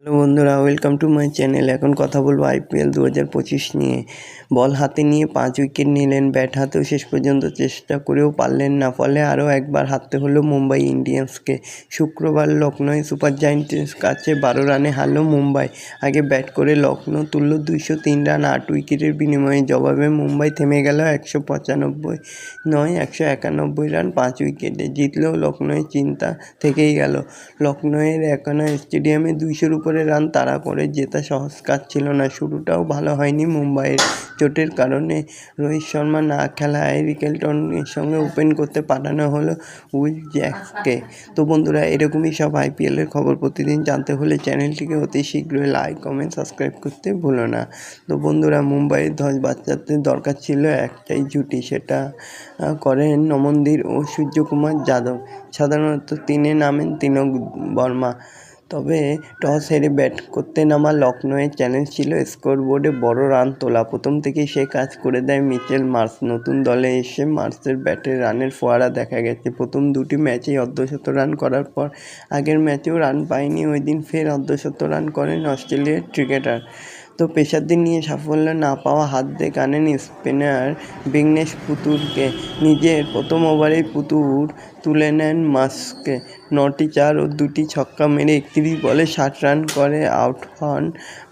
Hello বন্ধুরা, welcome to my channel. এখন কথা বলবো আইপিএল 2025 নিয়ে। বল হাতে নিয়ে 5 উইকেট নিলেন, ব্যাট হাতেও শেষ পর্যন্ত চেষ্টা করেও পারলেন না, ফলে আরও একবার হারতে হলো মুম্বাই ইন্ডিয়ান্সকে। শুক্রবার লখনৌ সুপার জায়ান্টসের কাছে 12 রানে হারল মুম্বাই। আগে ব্যাট করে লখনৌ তুলল 203 রান 8 উইকেটের বিনিময়ে। জবাবে মুম্বাই থেমে গেল 195 নয় 191 রান 5 উইকেটে। জিতলেও লখনৌয়ের চিন্তা থেকেই গেল। লখনৌয়ের একনা স্টেডিয়ামে 200-র উপরে রান তাড়া করে জেতা সহজ কাজ ছিল না। শুরুটাও ভালো হয়নি মুম্বাইয়ের। চোটের কারণে রোহিত শর্মা না খেলায় রিকেলটনের সঙ্গে ওপেন করতে পাঠানো হলো উইল জ্যাকসকে। তো বন্ধুরা, এরকমই সব আইপিএলের খবর প্রতিদিন জানতে হলে চ্যানেলটিকে অতি শীঘ্রই লাইক, কমেন্ট, সাবস্ক্রাইব করতে ভুলো না। তো বন্ধুরা, মুম্বাইয়ের ধ্বজ বাচ্চাদের দরকার ছিল একটাই জুটি, সেটা করেন নমনদীপ ও সূর্যকুমার যাদব। সাধারণত নামেন তিলক বর্মা। তবে টস হেরে ব্যাট করতে নামা লখনৌয়ের চ্যালেঞ্জ ছিল স্কোরবোর্ডে বড় রান তোলা। প্রথম থেকেই সে কাজ করে দেয় মিচেল মার্শ। নতুন দলে এসে মার্শের ব্যাটে রানের ফোয়ারা দেখা গেছে। প্রথম দুটি ম্যাচেই অর্ধশত রান করার পর আগের ম্যাচেও রান পায়নি। ওই দিন ফের অর্ধশত রান করেন অস্ট্রেলিয়ার ক্রিকেটার। তো পেসারদের নিয়ে সাফল্য না পাওয়া হাতদের কানেন স্পিনার বিঘ্নেশ পুতুরকে। নিজের প্রথম ওভারেই পুতুর তুলে নেন মার্শকে। 9টি 4 ও 2টি ছক্কা মেরে 31 বলে 60 রান করে আউট হন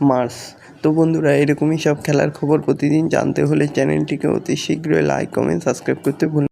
মার্শ। তো বন্ধুরা, এরকমই সব খেলার খবর প্রতিদিন জানতে হলে চ্যানেলটিকে অতি শীঘ্রই লাইক, কমেন্ট, সাবস্ক্রাইব করতে ভুলবেন না।